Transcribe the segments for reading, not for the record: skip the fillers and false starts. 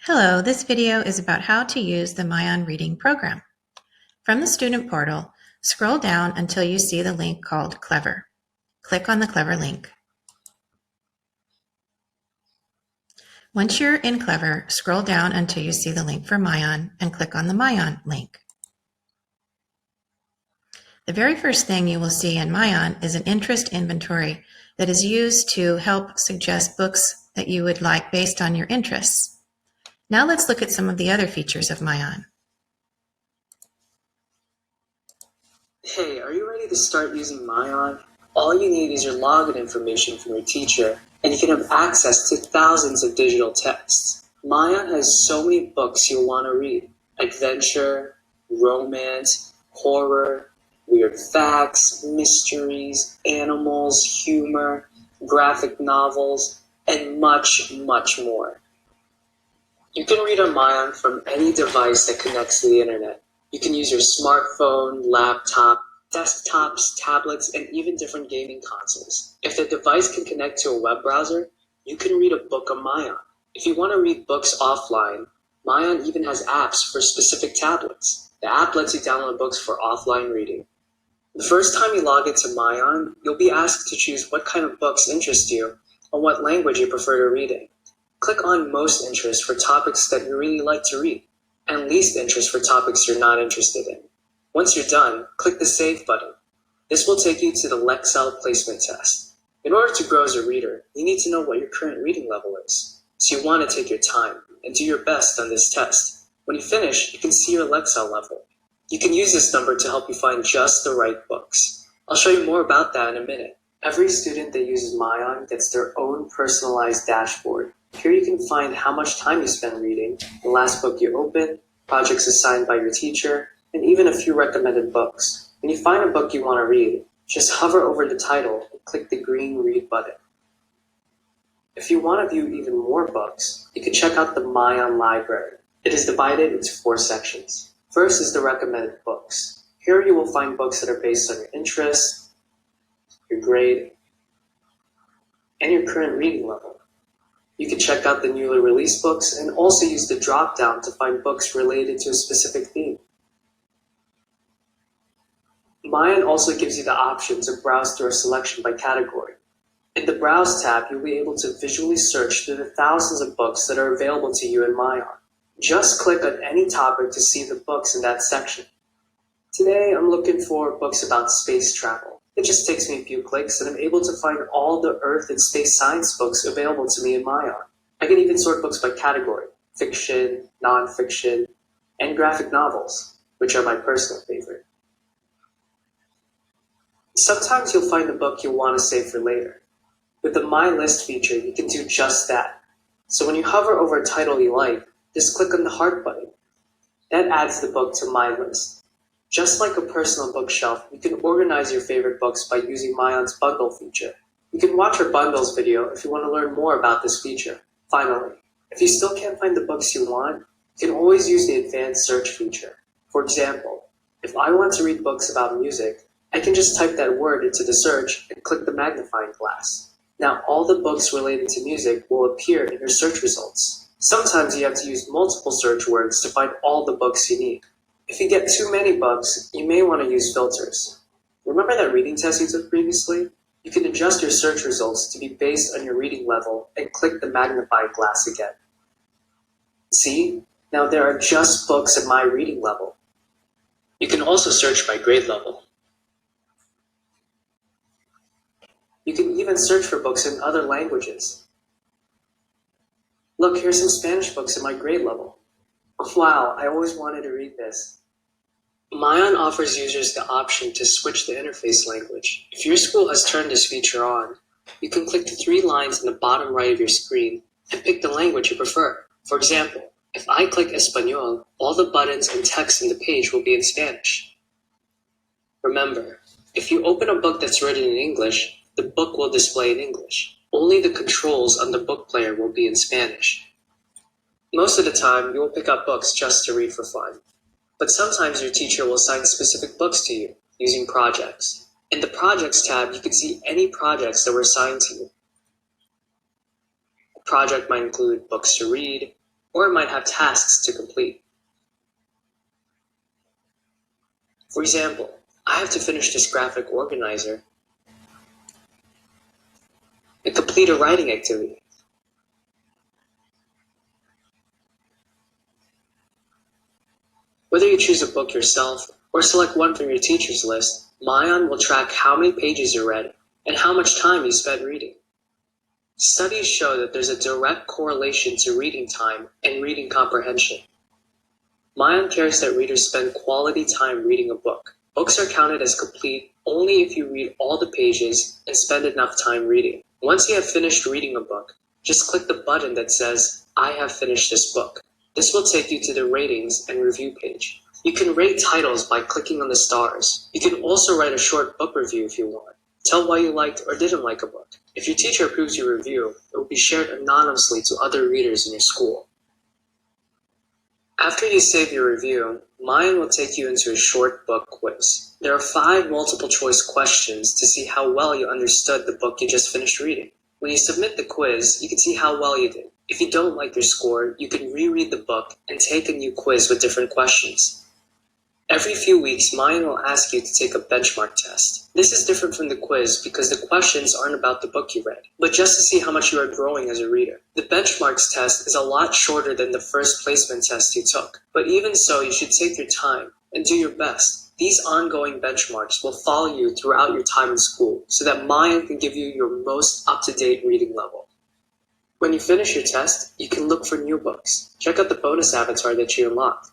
Hello, this video is about how to use the myON reading program. From the student portal, scroll down until you see the link called Clever. Click on the Clever link. Once you're in Clever, scroll down until you see the link for myON and click on the myON link. The very first thing you will see in myON is an interest inventory that is used to help suggest books that you would like based on your interests. Now let's look at some of the other features of myON. Hey, are you ready to start using myON? All you need is your login information from your teacher, and you can have access to thousands of digital texts. myON has so many books you'll want to read: adventure, romance, horror, weird facts, mysteries, animals, humor, graphic novels, and much, much more. You can read on myON from any device that connects to the internet. You can use your smartphone, laptop, desktops, tablets, and even different gaming consoles. If the device can connect to a web browser, you can read a book on myON. If you want to read books offline, myON even has apps for specific tablets. The app lets you download books for offline reading. The first time you log into myON, you'll be asked to choose what kind of books interest you or what language you prefer to read in. Click on Most Interest for topics that you really like to read, and Least Interest for topics you're not interested in. Once you're done, click the Save button. This will take you to the Lexile placement test. In order to grow as a reader, you need to know what your current reading level is. So you want to take your time and do your best on this test. When you finish, you can see your Lexile level. You can use this number to help you find just the right books. I'll show you more about that in a minute. Every student that uses myON gets their own personalized dashboard. Here you can find how much time you spend reading, the last book you opened, projects assigned by your teacher, and even a few recommended books. When you find a book you want to read, just hover over the title and click the green Read button. If you want to view even more books, you can check out the myON library. It is divided into 4 sections. First is the recommended books. Here you will find books that are based on your interests, your grade, and your current reading level. You can check out the newly released books and also use the drop-down to find books related to a specific theme. myON also gives you the option to browse through a selection by category. In the Browse tab, you'll be able to visually search through the thousands of books that are available to you in myON. Just click on any topic to see the books in that section. Today, I'm looking for books about space travel. It just takes me a few clicks and I'm able to find all the Earth and space science books available to me in myON. I can even sort books by category: fiction, non-fiction, and graphic novels, which are my personal favorite. Sometimes you'll find a book you'll want to save for later. With the My List feature, you can do just that. So when you hover over a title you like, just click on the heart button. That adds the book to My List. Just like a personal bookshelf, you can organize your favorite books by using myON's bundle feature. You can watch our bundles video if you want to learn more about this feature. Finally, if you still can't find the books you want, you can always use the advanced search feature. For example, if I want to read books about music, I can just type that word into the search and click the magnifying glass. Now all the books related to music will appear in your search results. Sometimes you have to use multiple search words to find all the books you need. If you get too many books, you may want to use filters. Remember that reading test you took previously? You can adjust your search results to be based on your reading level and click the magnifying glass again. See? Now there are just books at my reading level. You can also search by grade level. You can even search for books in other languages. Look, here's some Spanish books at my grade level. Wow, I always wanted to read this. myON offers users the option to switch the interface language. If your school has turned this feature on, you can click the 3 lines in the bottom right of your screen and pick the language you prefer. For example, if I click Español, all the buttons and text in the page will be in Spanish. Remember, if you open a book that's written in English, the book will display in English. Only the controls on the book player will be in Spanish. Most of the time, you will pick up books just to read for fun. But sometimes your teacher will assign specific books to you using projects. In the Projects tab, you can see any projects that were assigned to you. A project might include books to read, or it might have tasks to complete. For example, I have to finish this graphic organizer and complete a writing activity. Whether you choose a book yourself or select one from your teacher's list, myON will track how many pages you read and how much time you spent reading. Studies show that there's a direct correlation to reading time and reading comprehension. myON cares that readers spend quality time reading a book. Books are counted as complete only if you read all the pages and spend enough time reading. Once you have finished reading a book, just click the button that says, "I have finished this book." This will take you to the ratings and review page. You can rate titles by clicking on the stars. You can also write a short book review if you want. Tell why you liked or didn't like a book. If your teacher approves your review, it will be shared anonymously to other readers in your school. After you save your review, myON will take you into a short book quiz. There are 5 multiple choice questions to see how well you understood the book you just finished reading. When you submit the quiz, you can see how well you did. If you don't like your score, you can reread the book and take a new quiz with different questions. Every few weeks, myON will ask you to take a benchmark test. This is different from the quiz because the questions aren't about the book you read, but just to see how much you are growing as a reader. The benchmarks test is a lot shorter than the first placement test you took, but even so, you should take your time and do your best. These ongoing benchmarks will follow you throughout your time in school so that myON can give you your most up-to-date reading level. When you finish your test, you can look for new books. Check out the bonus avatar that you unlocked.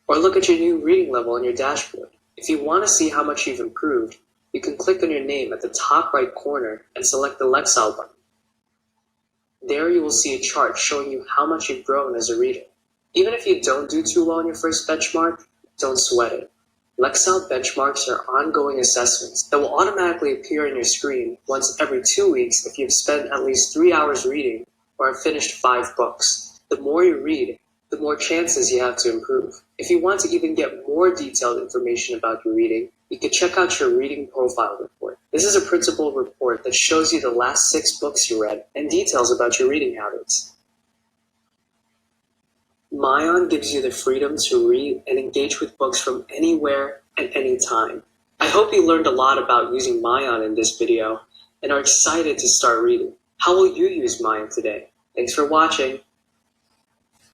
Or look at your new reading level on your dashboard. If you want to see how much you've improved, you can click on your name at the top right corner and select the Lexile button. There you will see a chart showing you how much you've grown as a reader. Even if you don't do too well on your first benchmark, don't sweat it. Lexile benchmarks are ongoing assessments that will automatically appear on your screen once every 2 weeks if you've spent at least 3 hours reading or have finished 5 books. The more you read, the more chances you have to improve. If you want to even get more detailed information about your reading, you can check out your reading profile report. This is a printable report that shows you the last 6 books you read and details about your reading habits. myON gives you the freedom to read and engage with books from anywhere at any time. I hope you learned a lot about using myON in this video and are excited to start reading. How will you use myON today? Thanks for watching.